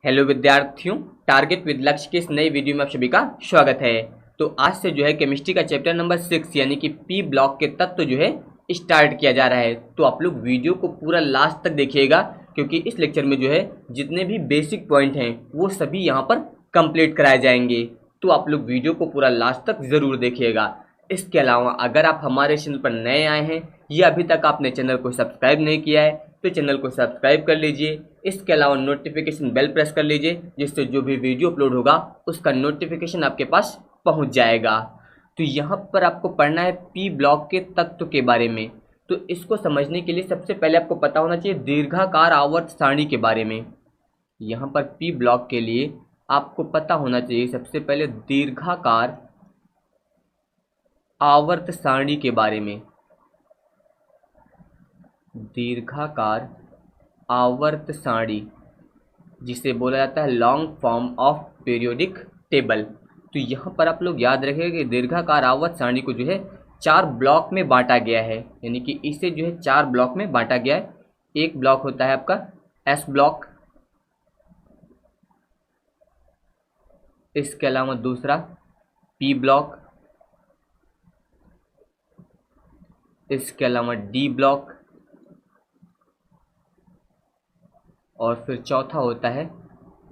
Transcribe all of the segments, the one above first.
Hello विद्यार्थियों, target with लक्ष्य के इस नई वीडियो में आप सभी का स्वागत है। तो आज से जो है केमिस्ट्री का चैप्टर नंबर 6 यानी कि पी ब्लॉक के तत्व जो है स्टार्ट किया जा रहा है। तो आप लोग वीडियो को पूरा लास्ट तक देखिएगा, क्योंकि इस लेक्चर में जो है जितने भी बेसिक पॉइंट हैं वो सभी यहाँ पर कंप्लीट कराए जाएंगे। तो आप लोग वीडियो को पूरा लास्ट तक ज़रूर देखिएगा। इसके अलावा अगर आप हमारे चैनल पर नए आए हैं या अभी तक आपने चैनल को सब्सक्राइब नहीं किया है तो चैनल को सब्सक्राइब कर लीजिए। इसके अलावा नोटिफिकेशन बेल प्रेस कर लीजिए, जिससे जो भी वीडियो अपलोड होगा उसका नोटिफिकेशन आपके पास पहुंच जाएगा। तो यहाँ पर आपको पढ़ना है पी ब्लॉक के तत्व के बारे में। तो इसको समझने के लिए सबसे पहले आपको पता होना चाहिए दीर्घाकार आवर्त सारणी के बारे में। यहाँ पर पी ब्लॉक के लिए आपको पता होना चाहिए सबसे पहले दीर्घाकार आवर्त सारणी के बारे में। दीर्घाकार आवर्त सारणी जिसे बोला जाता है long form of periodic table. तो यहाँ पर आप लोग याद रखेंगे कि दीर्घाकार आवर्त सारणी को जो है 4 ब्लॉक में बांटा गया है, यानी कि इसे जो है 4 ब्लॉक में बांटा गया है। एक ब्लॉक होता है आपका एस ब्लॉक, इसके अलावा दूसरा पी ब्लॉक, इसके अलावा डी ब्लॉक, और फिर चौथा होता है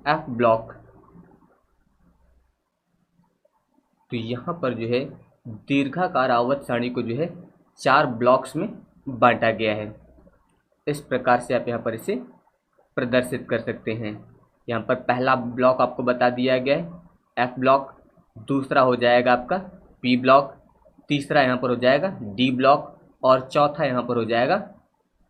एफ ब्लॉक। तो यहाँ पर जो है दीर्घाकार आवर्त सारणी को जो है 4 ब्लॉक्स में बांटा गया है। इस प्रकार से आप यहाँ पर इसे प्रदर्शित कर सकते हैं। यहाँ पर पहला ब्लॉक आपको बता दिया गया है एफ ब्लॉक, दूसरा हो जाएगा आपका पी ब्लॉक, तीसरा यहाँ पर हो जाएगा डी ब्लॉक, और चौथा यहाँ पर हो जाएगा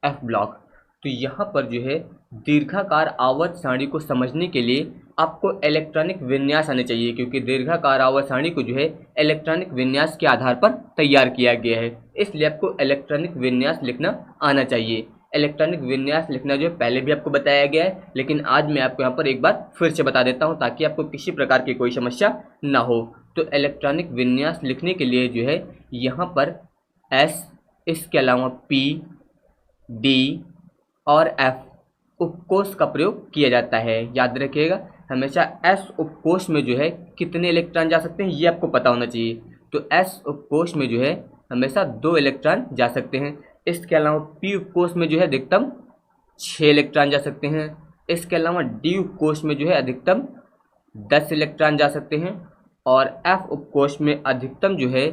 एफ ब्लॉक। तो यहाँ पर जो है दीर्घाकार आवर्त सारणी को समझने के लिए आपको इलेक्ट्रॉनिक विन्यास आने चाहिए, क्योंकि दीर्घाकार आवर्त सारणी को जो है इलेक्ट्रॉनिक विन्यास के आधार पर तैयार किया गया है। इसलिए आपको इलेक्ट्रॉनिक विन्यास लिखना आना चाहिए। इलेक्ट्रॉनिक विन्यास लिखना जो है पहले भी आपको बताया गया है, लेकिन आज मैं आपको यहाँ पर एक बार फिर से बता देता हूँ ताकि आपको किसी प्रकार की कोई समस्या ना हो। तो इलेक्ट्रॉनिक विन्यास लिखने के लिए जो है यहाँ पर एस, इसके अलावा पी, डी और एफ उपकोष का प्रयोग किया जाता है। याद रखिएगा हमेशा एस उपकोष में जो है कितने इलेक्ट्रॉन जा सकते हैं ये आपको पता होना चाहिए। तो एस उपकोष में जो है हमेशा 2 इलेक्ट्रॉन जा सकते हैं। इसके अलावा पी उपकोष में जो है अधिकतम 6 इलेक्ट्रॉन जा सकते हैं। इसके अलावा डी उपकोष में जो है अधिकतम 10 इलेक्ट्रॉन जा सकते हैं, और एफ उपकोष में अधिकतम जो है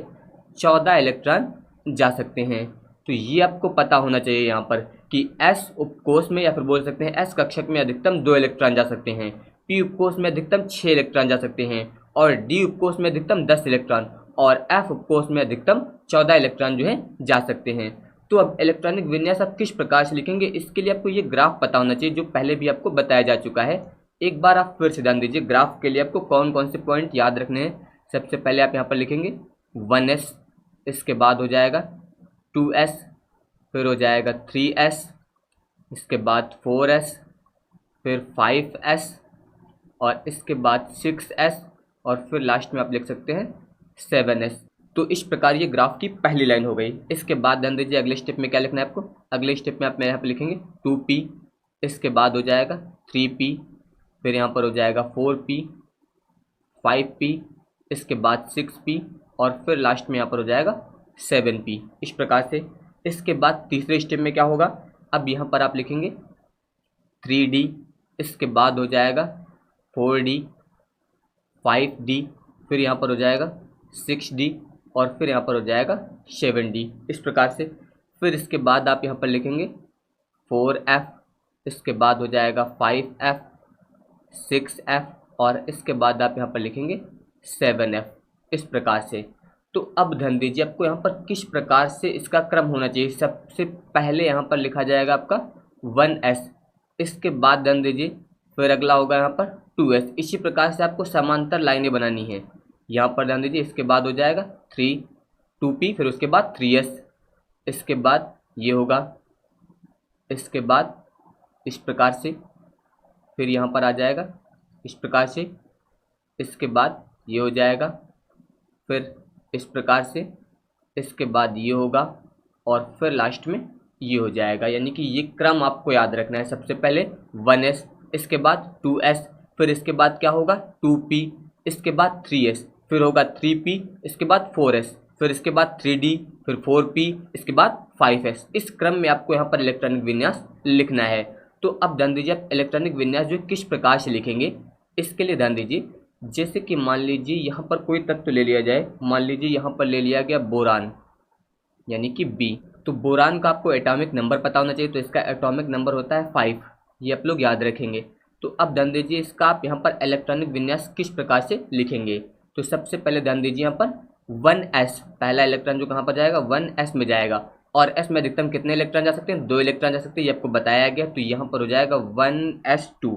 14 इलेक्ट्रॉन जा सकते हैं। तो ये आपको पता होना चाहिए यहाँ पर कि एस उपकोष में या फिर बोल सकते हैं एस कक्षक में अधिकतम 2 इलेक्ट्रॉन जा सकते हैं, पी उपकोष में अधिकतम 6 इलेक्ट्रॉन जा सकते हैं, और डी उपकोष में अधिकतम 10 इलेक्ट्रॉन, और एफ उपकोष में अधिकतम 14 इलेक्ट्रॉन जो है जा सकते हैं। तो अब इलेक्ट्रॉनिक विन्यास आप किस प्रकार से लिखेंगे, इसके लिए आपको ये ग्राफ पता होना चाहिए जो पहले भी आपको बताया जा चुका है। एक बार आप फिर से ध्यान दीजिए ग्राफ के लिए आपको कौन कौन से पॉइंट याद रखने हैं। सबसे पहले आप यहाँ पर लिखेंगे 1s, इसके बाद हो जाएगा 2s, फिर हो जाएगा 3s, इसके बाद 4s, फिर 5s, और इसके बाद 6s, और फिर लास्ट में आप लिख सकते हैं 7s। तो इस प्रकार ये ग्राफ की पहली लाइन हो गई। इसके बाद ध्यान दीजिए अगले स्टेप में क्या लिखना है आपको। अगले स्टेप में आप मेरे यहाँ पर लिखेंगे 2p, इसके बाद हो जाएगा 3p, फिर यहाँ पर हो जाएगा 4p, 5p, इसके बाद 6p, और फिर लास्ट में यहाँ पर हो जाएगा 7p। इस प्रकार से इसके बाद तीसरे स्टेप में क्या होगा, अब यहाँ पर आप लिखेंगे 3d, इसके बाद हो जाएगा 4d, 5d, फिर यहाँ पर हो जाएगा 6d, और फिर यहाँ पर हो जाएगा 7d। इस प्रकार से फिर इसके बाद आप यहाँ पर लिखेंगे 4f, इसके बाद हो जाएगा 5f, 6f, और इसके बाद आप यहाँ पर लिखेंगे 7f। इस प्रकार से तो अब ध्यान दीजिए आपको यहाँ पर किस प्रकार से इसका क्रम होना चाहिए। सबसे पहले यहाँ पर लिखा जाएगा आपका 1s, इसके बाद ध्यान दीजिए फिर अगला होगा यहाँ पर 2s। इसी प्रकार से आपको समांतर लाइनें बनानी है। यहाँ पर ध्यान दीजिए इसके बाद हो जाएगा 2p, फिर उसके बाद 3s, इसके बाद ये होगा, इसके बाद इस प्रकार से, फिर यहाँ पर आ जाएगा इस प्रकार से, इसके बाद ये हो जाएगा, फिर इस प्रकार से, इसके बाद ये होगा, और फिर लास्ट में ये हो जाएगा। यानी कि ये क्रम आपको याद रखना है। सबसे पहले 1s, इसके बाद 2s, फिर इसके बाद क्या होगा 2p, इसके बाद 3s, फिर होगा 3p, इसके बाद 4s, फिर इसके बाद 3d, फिर 4p, इसके बाद 5s। इस क्रम में आपको यहाँ पर इलेक्ट्रॉनिक विन्यास लिखना है। तो अब ध्यान दीजिए आप इलेक्ट्रॉनिक विन्यास जो किस प्रकार से लिखेंगे, इसके लिए ध्यान दीजिए। जैसे कि मान लीजिए यहाँ पर कोई तत्व ले लिया जाए, मान लीजिए यहाँ पर ले लिया गया बोरान यानी कि B। तो बोरान का आपको एटॉमिक नंबर पता होना चाहिए, तो इसका एटॉमिक नंबर होता है 5, ये आप लोग याद रखेंगे। तो अब ध्यान दीजिए इसका आप यहाँ पर इलेक्ट्रॉनिक विन्यास किस प्रकार से लिखेंगे। तो सबसे पहले ध्यान दीजिए यहाँ पर 1s, पहला इलेक्ट्रॉन जो कहाँ पर जाएगा 1s में जाएगा, और s में अधिकतम कितने इलेक्ट्रॉन जा सकते हैं, 2 इलेक्ट्रॉन जा सकते हैं, ये आपको बताया गया। तो यहाँ पर हो जाएगा 1s2,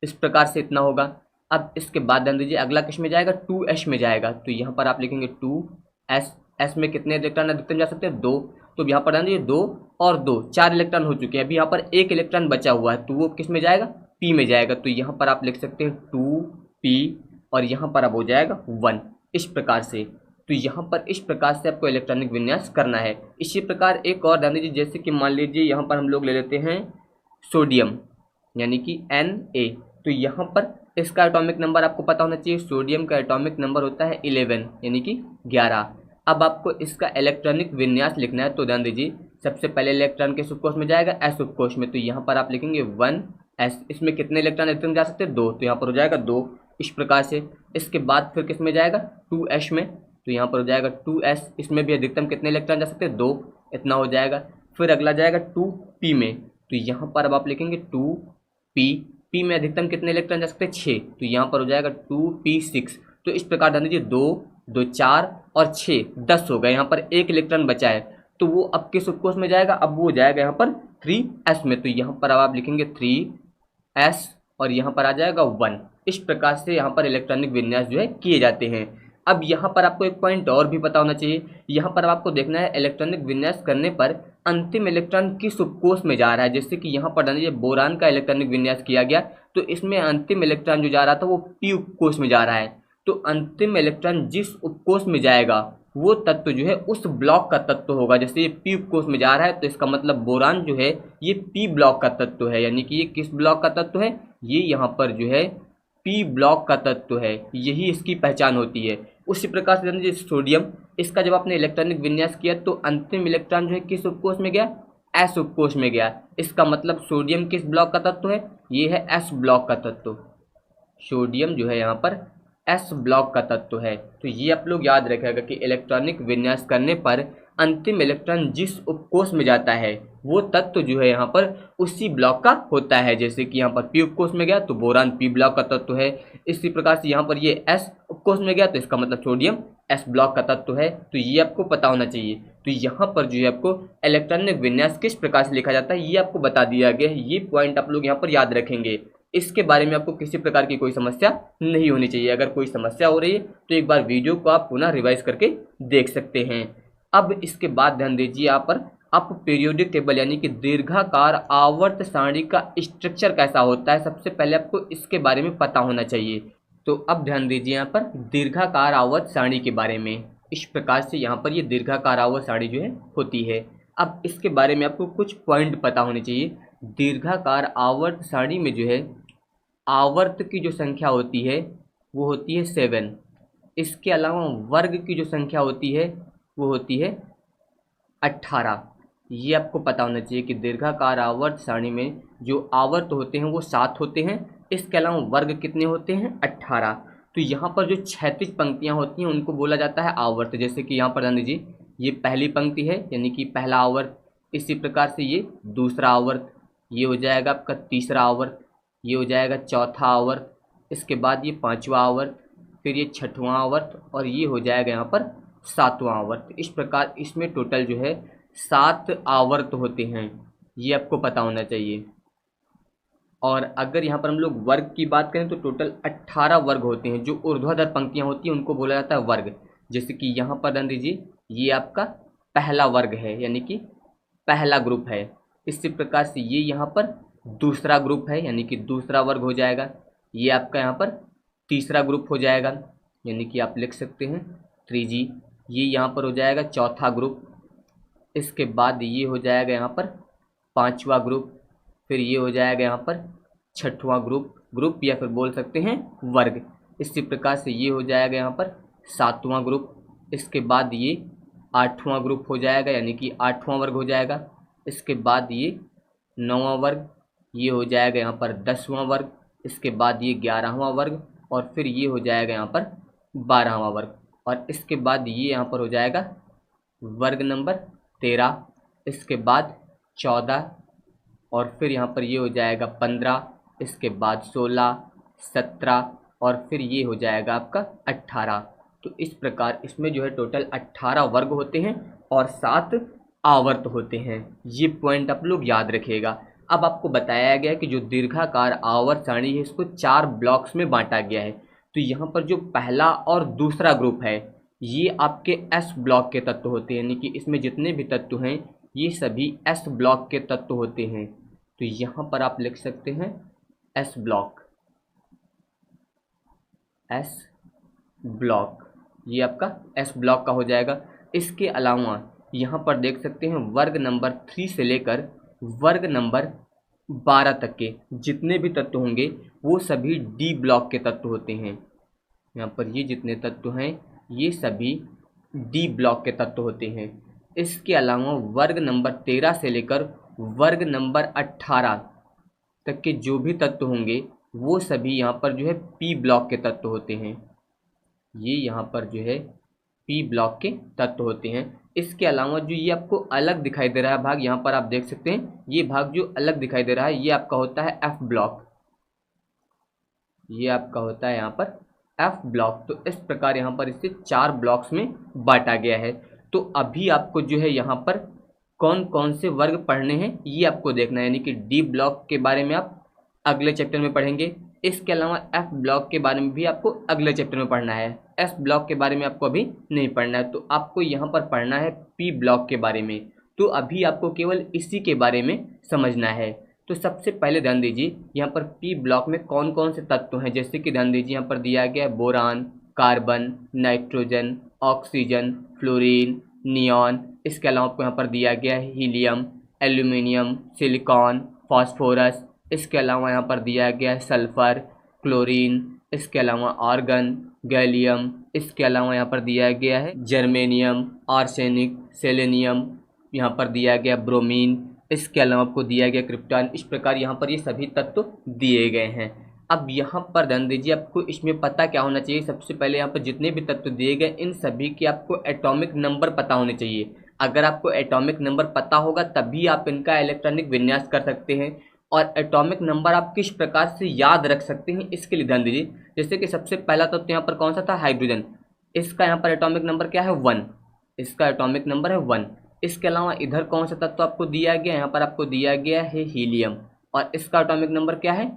इस प्रकार से इतना होगा। अब इसके बाद ध्यान दीजिए अगला किस में जाएगा 2s में जाएगा, तो यहाँ पर आप लिखेंगे 2s, s में कितने इलेक्ट्रॉन अधिकतम जा सकते हैं 2, तो यहाँ पर ध्यान दीजिए 2 और 2 4 इलेक्ट्रॉन हो चुके हैं। अभी यहाँ पर एक इलेक्ट्रॉन बचा हुआ है, तो वो किस में जाएगा p में जाएगा, तो यहाँ पर आप लिख सकते हैं 2p और यहाँ पर अब हो जाएगा 1, इस प्रकार से। तो यहाँ पर इस प्रकार से आपको इलेक्ट्रॉनिक विन्यास करना है। इसी प्रकार एक और ध्यान दीजिए, जैसे कि मान लीजिए यहाँ पर हम लोग ले लेते हैं सोडियम यानी कि Na, तो यहाँ पर इसका एटॉमिक नंबर आपको पता होना चाहिए। सोडियम का एटॉमिक नंबर होता है 11 यानी कि 11। अब आपको इसका इलेक्ट्रॉनिक विन्यास लिखना है, तो ध्यान दीजिए सबसे पहले इलेक्ट्रॉन के उपकोष में जाएगा s उपकोष में, तो यहाँ पर आप लिखेंगे 1s, इसमें कितने इलेक्ट्रॉन अधिकतम जा सकते हैं 2, तो यहाँ पर हो जाएगा 2, इस प्रकार से। इसके बाद फिर किस में जाएगा 2s में, तो यहाँ पर हो जाएगा 2s, इसमें भी अधिकतम कितने इलेक्ट्रॉन जा सकते हैं 2, इतना हो जाएगा। फिर अगला जाएगा 2p में, तो यहाँ पर अब आप लिखेंगे 2p, p में अधिकतम कितने इलेक्ट्रॉन जा सकते हैं 6, तो यहाँ पर हो जाएगा 2p6। तो इस प्रकार ध्यान दीजिए 2 2 4 और 6 10 हो गए, यहाँ पर एक इलेक्ट्रॉन बचा है, तो वो अब किस उपकोष में जाएगा, अब वो जाएगा यहाँ पर 3s में, तो यहाँ पर अब आप लिखेंगे 3s और यहाँ पर आ जाएगा 1। इस प्रकार से यहाँ पर इलेक्ट्रॉनिक विन्यास जो है किए जाते हैं। अब यहाँ पर आपको एक पॉइंट और भी पता होना चाहिए, यहाँ पर आपको देखना है इलेक्ट्रॉनिक विन्यास करने पर अंतिम इलेक्ट्रॉन किस उपकोष में जा रहा है। जैसे कि यहाँ पर ये बोरान का इलेक्ट्रॉनिक विन्यास किया गया, तो इसमें अंतिम इलेक्ट्रॉन जो जा रहा था वो p उपकोष में जा रहा है, तो अंतिम इलेक्ट्रॉन जिस उपकोष में जाएगा वो तत्व जो है उस ब्लॉक का तत्व होगा। जैसे ये p उपकोष में जा रहा है, तो इसका मतलब बोरान जो है ये p ब्लॉक का तत्व है, यानी कि ये किस ब्लॉक का तत्व है, ये यहाँ पर जो है p ब्लॉक का तत्व है, यही इसकी पहचान होती है। उसी प्रकार से समझिए सोडियम, इसका जब आपने इलेक्ट्रॉनिक विन्यास किया तो अंतिम इलेक्ट्रॉन जो है किस उपकोष में गया, s उपकोष में गया। इसका मतलब सोडियम किस ब्लॉक का तत्व है, ये है s ब्लॉक का तत्व, सोडियम जो है यहाँ पर s ब्लॉक का तत्व है। तो ये आप लोग याद रखेगा कि इलेक्ट्रॉनिक विन्यास करने पर अंतिम इलेक्ट्रॉन जिस उपकोष में जाता है वो तत्व जो है यहाँ पर उसी ब्लॉक का होता है। जैसे कि यहाँ पर p उपकोष में गया तो बोरान p ब्लॉक का तत्व है, इसी प्रकार से यहाँ पर ये s उपकोष में गया तो इसका मतलब सोडियम s ब्लॉक का तत्व है। तो ये आपको पता होना चाहिए। तो यहाँ पर जो है आपको इलेक्ट्रॉनिक विन्यास किस प्रकार से लिखा जाता है ये आपको बता दिया गया है, ये पॉइंट आप लोग यहाँ पर याद रखेंगे। इसके बारे में आपको किसी प्रकार की कोई समस्या नहीं होनी चाहिए। अगर कोई समस्या हो रही है तो एक बार वीडियो को आप पुनः रिवाइज करके देख सकते हैं। अब इसके बाद ध्यान दीजिए यहाँ पर आप पीरियोडिक टेबल यानी कि दीर्घाकार आवर्त सारणी का स्ट्रक्चर कैसा होता है, सबसे पहले आपको इसके बारे में पता होना चाहिए। तो अब ध्यान दीजिए यहाँ पर दीर्घाकार आवर्त सारणी के बारे में। इस प्रकार से यहाँ पर ये दीर्घाकार आवर्त सारणी जो है होती है। अब इसके बारे में आपको कुछ पॉइंट पता होने चाहिए। दीर्घाकार आवर्त सारणी में जो है आवर्त की जो संख्या होती है वो होती है 7। इसके अलावा वर्ग की जो संख्या होती है वो होती है 18। ये आपको पता होना चाहिए कि दीर्घाकार आवर्त सारणी में जो आवर्त होते हैं वो 7 होते हैं, इसके अलावा वर्ग कितने होते हैं 18। तो यहाँ पर जो क्षैतिज पंक्तियाँ होती हैं उनको बोला जाता है आवर्त। जैसे कि यहाँ पर ध्यान दीजिए ये पहली पंक्ति है यानी कि पहला आवर्त, इसी प्रकार से ये दूसरा आवर्त, ये हो जाएगा आपका तीसरा आवर्त, ये हो जाएगा चौथा आवर्त, इसके बाद ये पांचवा आवर्त, फिर ये छठवां आवर्त और ये हो जाएगा यहाँ पर सातवां आवर्त। इस प्रकार इसमें टोटल जो है 7 आवर्त होते हैं, ये आपको पता होना चाहिए। और अगर यहाँ पर हम लोग वर्ग की बात करें तो टोटल 18 वर्ग होते हैं। जो ऊर्ध्वाधर पंक्तियाँ होती हैं उनको बोला जाता है वर्ग। जैसे कि यहाँ पर ध्यान दीजिए ये आपका पहला वर्ग है यानी कि पहला ग्रुप है, इसी प्रकार से ये यहाँ पर दूसरा ग्रुप है यानी कि दूसरा वर्ग हो जाएगा, ये आपका यहाँ पर तीसरा ग्रुप हो जाएगा यानी कि आप लिख सकते हैं 3G, ये यहाँ पर हो जाएगा चौथा ग्रुप, इसके बाद ये हो जाएगा यहाँ पर पांचवा ग्रुप, फिर ये हो जाएगा यहाँ पर छठवां ग्रुप, ग्रुप या फिर बोल सकते हैं वर्ग। इसी प्रकार से ये हो जाएगा यहाँ पर 7वां ग्रुप, इसके बाद ये 8वां ग्रुप हो जाएगा यानी कि 8वां वर्ग हो जाएगा। इसके बाद ये 9वां वर्ग, ये हो जाएगा यहाँ पर 10वां वर्ग। इसके बाद ये 11वां वर्ग और फिर ये हो जाएगा यहाँ पर 12वां वर्ग। और इसके बाद ये यहाँ पर हो जाएगा वर्ग नंबर 13, इसके बाद 14 और फिर यहाँ पर ये हो जाएगा 15, इसके बाद 16, 17 और फिर ये हो जाएगा आपका 18। तो इस प्रकार इसमें जो है टोटल 18 वर्ग होते हैं और 7 आवर्त होते हैं। ये पॉइंट आप लोग याद रखिएगा। अब आपको बताया गया कि जो दीर्घाकार आवर्त सारणी है इसको 4 ब्लॉक्स में बांटा गया है। तो यहाँ पर जो पहला और दूसरा ग्रुप है ये आपके एस ब्लॉक के तत्व होते हैं, यानी कि इसमें जितने भी तत्व हैं ये सभी एस ब्लॉक के तत्व होते हैं। तो यहाँ पर आप लिख सकते हैं एस ब्लॉक, एस ब्लॉक, ये आपका एस ब्लॉक का हो जाएगा। इसके अलावा यहाँ पर देख सकते हैं वर्ग नंबर 3 से लेकर वर्ग नंबर 12 तक के जितने भी तत्व होंगे वो सभी डी ब्लॉक के तत्व होते हैं। यहाँ पर ये जितने तत्व हैं ये सभी डी ब्लॉक के तत्व होते हैं। इसके अलावा वर्ग नंबर 13 से लेकर वर्ग नंबर 18 तक के जो भी तत्व होंगे वो सभी यहाँ पर जो है पी ब्लॉक के तत्व होते हैं। ये यहाँ पर जो है पी ब्लॉक के तत्व होते हैं। इसके अलावा जो ये आपको अलग दिखाई दे रहा है भाग, यहाँ पर आप देख सकते हैं ये भाग जो अलग दिखाई दे रहा है ये आपका होता है एफ ब्लॉक, ये आपका होता है यहाँ पर एफ ब्लॉक। तो इस प्रकार यहाँ पर इसे 4 ब्लॉक्स में बांटा गया है। तो अभी आपको जो है यहाँ पर कौन कौन से वर्ग पढ़ने हैं ये आपको देखना है, यानी कि डी ब्लॉक के बारे में आप अगले चैप्टर में पढ़ेंगे। इसके अलावा एफ ब्लॉक के बारे में भी आपको अगले चैप्टर में पढ़ना है। एस ब्लॉक के बारे में आपको अभी नहीं पढ़ना है। तो आपको यहाँ पर पढ़ना है पी ब्लॉक के बारे में। तो अभी आपको केवल इसी के बारे में समझना है। तो सबसे पहले ध्यान दीजिए यहाँ पर पी ब्लॉक में कौन कौन से तत्व हैं, जैसे कि ध्यान दीजिए यहाँ पर दिया गया है boron, carbon, nitrogen, oxygen, fluorine, neon. इसके अलावा आपको यहाँ पर दिया गया है हीलियम, एल्यूमिनियम, सिलिकॉन, फास्फोरस। इसके अलावा यहाँ पर दिया गया है सल्फर, क्लोरीन। इसके अलावा आर्गन, गैलियम। इसके अलावा यहाँ पर दिया गया है जर्मेनियम, आर्सेनिक, सेलेनियम। यहाँ पर दिया गया ब्रोमीन। इसके अलावा आपको दिया गया क्रिप्टॉन। इस प्रकार यहाँ पर ये सभी तत्व दिए गए हैं। अब यहाँ पर ध्यान दीजिए आपको इसमें पता क्या होना चाहिए। सबसे पहले यहाँ पर जितने भी तत्व दिए गए इन सभी के आपको एटॉमिक नंबर पता होने चाहिए। अगर आपको एटॉमिक नंबर पता होगा तभी आप इनका इलेक्ट्रॉनिक विन्यास कर सकते हैं। और एटॉमिक नंबर आप किस प्रकार से याद रख सकते हैं इसके लिए ध्यान दीजिए। जैसे कि सबसे पहला तत्व यहाँ पर कौन सा था, हाइड्रोजन। इसका यहाँ पर एटॉमिक नंबर क्या है, 1। इसका एटॉमिक नंबर है 1। इसके अलावा इधर कौन सा तत्व आपको दिया गया, यहाँ पर आपको दिया गया है हीलियम और इसका एटॉमिक नंबर क्या है,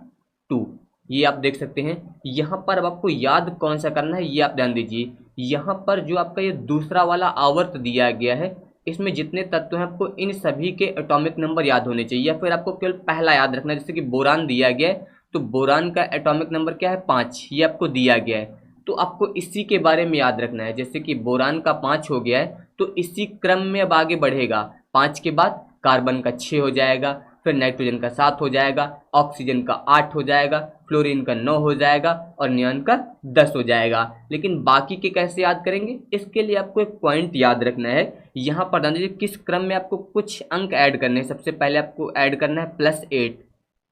2। ये आप देख सकते हैं। यहाँ पर अब आपको याद कौन सा करना है ये आप ध्यान दीजिए। यहाँ पर जो आपका ये दूसरा वाला आवर्त दिया गया है इसमें जितने तत्व हैं आपको इन सभी के एटॉमिक नंबर याद होने चाहिए, या फिर आपको केवल पहला याद रखना है। जैसे कि बोरान दिया गया है तो बोरान का एटॉमिक नंबर क्या है, 5। ये आपको दिया गया है तो आपको इसी के बारे में याद रखना है। जैसे कि बोरान का 5 हो गया है तो इसी क्रम में अब आगे बढ़ेगा। 5 के बाद कार्बन का 6 हो जाएगा, फिर नाइट्रोजन का 7 हो जाएगा, ऑक्सीजन का 8 हो जाएगा, फ्लोरीन का 9 हो जाएगा और नियॉन का 10 हो जाएगा। लेकिन बाकी के कैसे याद करेंगे, इसके लिए आपको एक पॉइंट याद रखना है। यहाँ पर ध्यान दीजिए किस क्रम में आपको कुछ अंक ऐड करने हैं। सबसे पहले आपको ऐड करना है +8,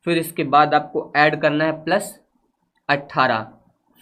फिर इसके बाद आपको ऐड करना है +18,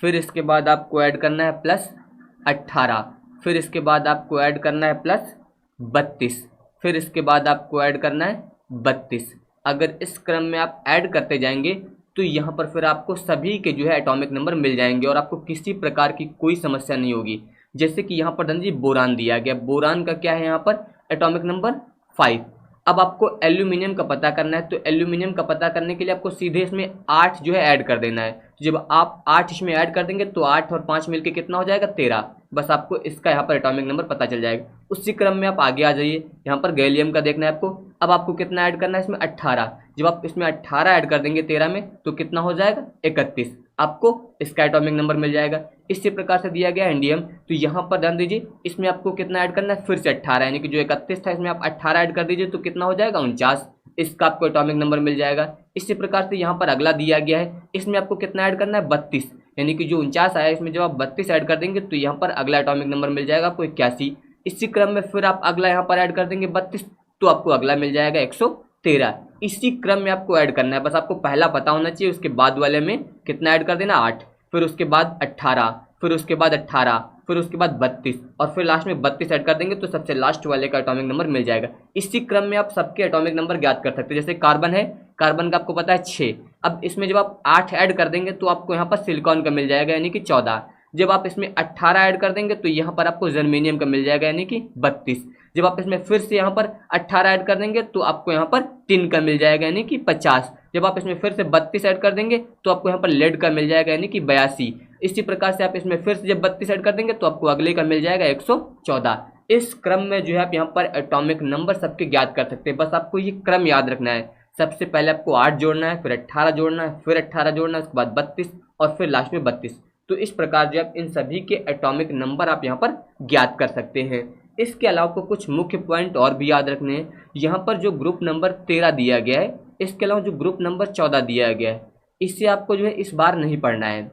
फिर इसके बाद आपको ऐड करना है +18, फिर इसके बाद आपको ऐड करना है +32, फिर इसके बाद आपको ऐड करना है 32। अगर इस क्रम में आप ऐड करते जाएंगे तो यहाँ पर फिर आपको सभी के जो है एटॉमिक नंबर मिल जाएंगे और आपको किसी प्रकार की कोई समस्या नहीं होगी। जैसे कि यहाँ पर धन बोरान दिया गया, बोरान का क्या है यहाँ पर एटॉमिक नंबर 5। अब आपको एल्यूमिनियम का पता करना है तो एल्यूमिनियम का पता करने के लिए आपको सीधे इसमें 8 जो है ऐड कर देना है। जब आप 8 इसमें ऐड कर देंगे तो 8 और 5 मिलके कितना हो जाएगा, 13। बस आपको इसका यहाँ पर एटॉमिक नंबर पता चल जाएगा। उसी क्रम में आप आगे आ जाइए। यहाँ पर गैलियम का देखना है आपको। अब आपको कितना ऐड करना है इसमें, 18। जब आप इसमें 18 ऐड कर देंगे 13 में तो कितना हो जाएगा, 31। आपको इसका एटॉमिक नंबर मिल जाएगा। इसी प्रकार से दिया गया इंडियम, तो यहाँ पर ध्यान दीजिए इसमें आपको कितना ऐड करना है, फिर से 18, यानी कि जो 31 था इसमें आप 18 ऐड कर दीजिए तो कितना हो जाएगा, 49। इसका आपको एटॉमिक नंबर मिल जाएगा। इसी प्रकार से यहाँ पर अगला दिया गया है, इसमें आपको कितना ऐड करना है 32, यानी कि जो 49 आया इसमें जब आप 32 ऐड कर देंगे तो यहाँ पर अगला एटॉमिक नंबर मिल जाएगा आपको 81। इसी क्रम में फिर आप अगला यहाँ पर ऐड कर देंगे 32 तो आपको अगला मिल जाएगा 113। इसी क्रम में आपको ऐड करना है, बस आपको पहला पता होना चाहिए, उसके बाद वाले में कितना ऐड कर देना 8, फिर उसके बाद 18, फिर उसके बाद 18, फिर उसके बाद 32 और फिर लास्ट में 32 ऐड कर देंगे तो सबसे लास्ट वाले का एटॉमिक नंबर मिल जाएगा। इसी क्रम में आप सबके एटॉमिक नंबर ज्ञात कर सकते हैं। जैसे कार्बन है, कार्बन का आपको पता है 6, अब इसमें जब आप 8 ऐड कर देंगे तो आपको यहाँ पर सिलिकॉन का मिल जाएगा यानी कि 14। जब आप इसमें 18 ऐड कर देंगे तो यहाँ पर आपको जर्मेनियम का मिल जाएगा यानी कि 32। जब आप इसमें फिर से यहाँ पर 18 ऐड कर देंगे तो आपको यहाँ पर टिन का मिल जाएगा यानी कि 50। जब आप इसमें फिर से 32 ऐड कर देंगे तो आपको यहाँ पर लेड का मिल जाएगा यानी कि 82। इसी प्रकार से आप इसमें फिर से जब 32 ऐड कर देंगे तो आपको अगले का मिल जाएगा 114। इस क्रम में जो है आप यहाँ पर एटॉमिक नंबर सबके ज्ञात कर सकते हैं। बस आपको ये क्रम याद रखना है, सबसे पहले आपको 8 जोड़ना है, फिर 18 जोड़ना है, फिर 18 जोड़ना है, उसके बाद 32 और फिर लास्ट में 32। तो इस प्रकार जो आप इन सभी के एटॉमिक नंबर आप यहाँ पर ज्ञात कर सकते हैं। इसके अलावा आपको कुछ मुख्य पॉइंट और भी याद रखने हैं। यहाँ पर जो ग्रुप नंबर 13 दिया गया है, इसके अलावा जो ग्रुप नंबर 14 दिया गया है, इससे आपको जो है इस बार नहीं पढ़ना है।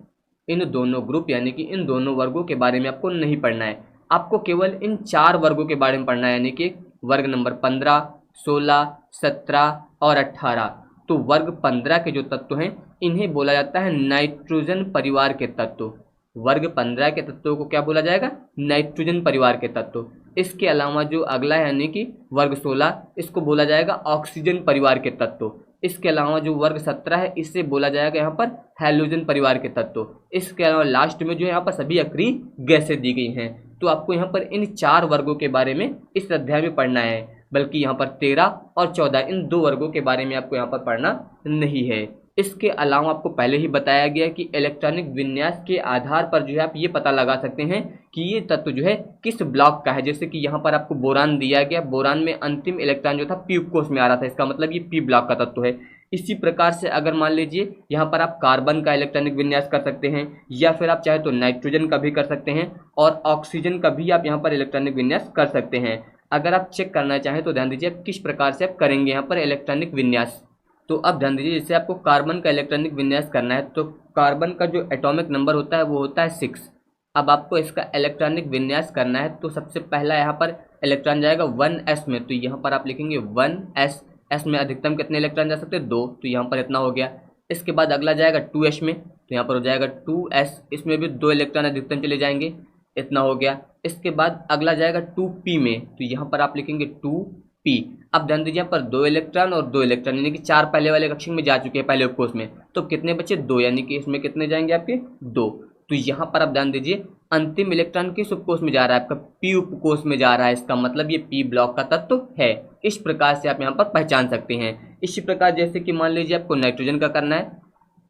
इन दोनों ग्रुप यानी कि इन दोनों वर्गों के बारे में आपको नहीं पढ़ना है, आपको केवल इन 4 वर्गों के बारे में पढ़ना है, यानी कि वर्ग नंबर 15, 16, 17 और 18। तो वर्ग 15 के जो तत्व हैं इन्हें बोला जाता है नाइट्रोजन परिवार के तत्व। वर्ग 15 के तत्वों को क्या बोला जाएगा? नाइट्रोजन परिवार के तत्व। इसके अलावा जो अगला है यानी कि वर्ग 16, इसको बोला जाएगा ऑक्सीजन परिवार के तत्व। इसके अलावा जो वर्ग 17 है इसे बोला जाएगा यहाँ पर हैलोजन परिवार के तत्व। इसके अलावा लास्ट में जो यहाँ पर सभी अक्रिय गैसें दी गई हैं। तो आपको यहाँ पर इन 4 वर्गों के बारे में इस अध्याय में पढ़ना है, बल्कि यहाँ पर 13 और 14 इन 2 वर्गों के बारे में आपको यहाँ पर पढ़ना नहीं है। इसके अलावा आपको पहले ही बताया गया कि इलेक्ट्रॉनिक विन्यास के आधार पर जो है आप ये पता लगा सकते हैं कि ये तत्व जो है किस ब्लॉक का है। जैसे कि यहाँ पर आपको बोरान दिया गया, बोरान में अंतिम इलेक्ट्रॉन जो था पी उपकोष में आ रहा था, इसका मतलब ये पी ब्लॉक का तत्व है। इसी प्रकार से अगर मान लीजिए यहाँ पर आप कार्बन का इलेक्ट्रॉनिक विन्यास कर सकते हैं, या फिर आप चाहे तो नाइट्रोजन का भी कर सकते हैं और ऑक्सीजन का भी आप यहाँ पर इलेक्ट्रॉनिक विन्यास कर सकते हैं। अगर आप चेक करना चाहें तो ध्यान दीजिए आप किस प्रकार से आप करेंगे यहाँ पर इलेक्ट्रॉनिक विन्यास। तो अब ध्यान दीजिए, जैसे आपको कार्बन का इलेक्ट्रॉनिक विन्यास करना है तो कार्बन का जो एटॉमिक नंबर होता है वो होता है 6। अब आपको इसका इलेक्ट्रॉनिक विन्यास करना है तो सबसे पहला यहाँ पर इलेक्ट्रॉन जाएगा 1s में, तो यहाँ पर आप लिखेंगे 1s। s में अधिकतम कितने इलेक्ट्रॉन जा सकते हैं? 2, तो यहाँ पर इतना हो गया। इसके बाद अगला जाएगा 2s में, तो यहाँ पर हो जाएगा 2s, इसमें भी 2 इलेक्ट्रॉन अधिकतम चले जाएंगे, इतना हो गया। इसके बाद अगला जाएगा 2p में, तो यहाँ पर आप लिखेंगे 2p। अब ध्यान दीजिए यहाँ पर 2 इलेक्ट्रॉन और 2 इलेक्ट्रॉन, यानी कि 4 पहले वाले कक्षक में जा चुके हैं पहले उपकोष में, तो कितने बचे? 2, यानी कि इसमें कितने जाएंगे आपके? 2। तो यहाँ पर आप ध्यान दीजिए अंतिम इलेक्ट्रॉन किस उपकोष में जा रहा है? आपका पी उपकोष में जा रहा है, इसका मतलब ये पी ब्लॉक का तत्व है। इस प्रकार से आप यहाँ पर पहचान सकते हैं। इसी प्रकार जैसे कि मान लीजिए आपको नाइट्रोजन का करना है,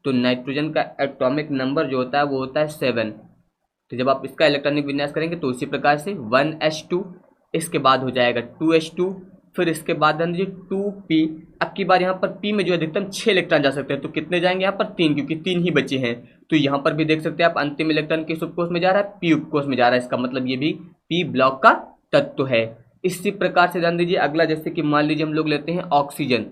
तो नाइट्रोजन का एटॉमिक नंबर जो होता है वो होता है 7। तो जब आप इसका इलेक्ट्रॉनिक विन्यास करेंगे तो उसी प्रकार से 1s2, इसके बाद हो जाएगा 2s2, फिर इसके बाद ध्यान दीजिए 2p। अब की बार यहाँ पर p में जो अधिकतम 6 इलेक्ट्रॉन जा सकते हैं, तो कितने जाएंगे यहाँ पर? 3, क्योंकि 3 ही बचे हैं। तो यहाँ पर भी देख सकते हैं आप अंतिम इलेक्ट्रॉन किस उपकोष में जा रहा है? p उपकोष में जा रहा है, इसका मतलब ये भी p ब्लॉक का तत्व है। इसी प्रकार से ध्यान दीजिए अगला, जैसे कि मान लीजिए हम लोग लेते हैं ऑक्सीजन,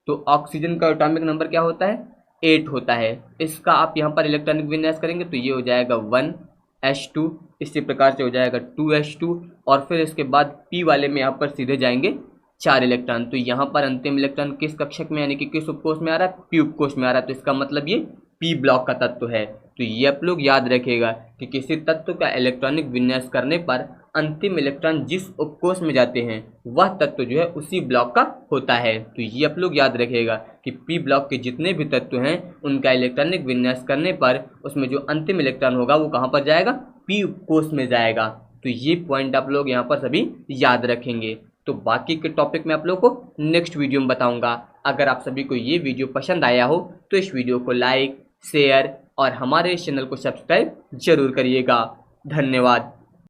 तो ऑक्सीजन का एटॉमिक नंबर क्या होता है? 8 होता है। इसका आप यहाँ पर इलेक्ट्रॉनिक विन्यास करेंगे तो ये हो जाएगा 1s2, इसी प्रकार से हो जाएगा 2s2 और फिर इसके बाद p वाले में यहाँ पर सीधे जाएंगे 4 इलेक्ट्रॉन। तो यहाँ पर अंतिम इलेक्ट्रॉन किस कक्षक में यानी कि किस उपकोष में आ रहा है? पी उपकोष में आ रहा है, तो इसका मतलब ये पी ब्लॉक का तत्व है। तो ये आप लोग याद रखिएगा कि किसी तत्व का इलेक्ट्रॉनिक विन्यास करने पर अंतिम इलेक्ट्रॉन जिस उपकोष में जाते हैं वह तत्व जो है उसी ब्लॉक का होता है। तो ये आप लोग याद रखिएगा कि पी ब्लॉक के जितने भी तत्व हैं उनका इलेक्ट्रॉनिक विन्यास करने पर उसमें जो अंतिम इलेक्ट्रॉन होगा वो कहाँ पर जाएगा? पी उपकोष में जाएगा। तो ये पॉइंट आप लोग यहाँ पर सभी याद रखेंगे। तो बाकी के टॉपिक मैं आप लोगों को नेक्स्ट वीडियो में बताऊंगा। अगर आप सभी को ये वीडियो पसंद आया हो तो इस वीडियो को लाइक, शेयर और हमारे इस चैनल को सब्सक्राइब जरूर करिएगा। धन्यवाद।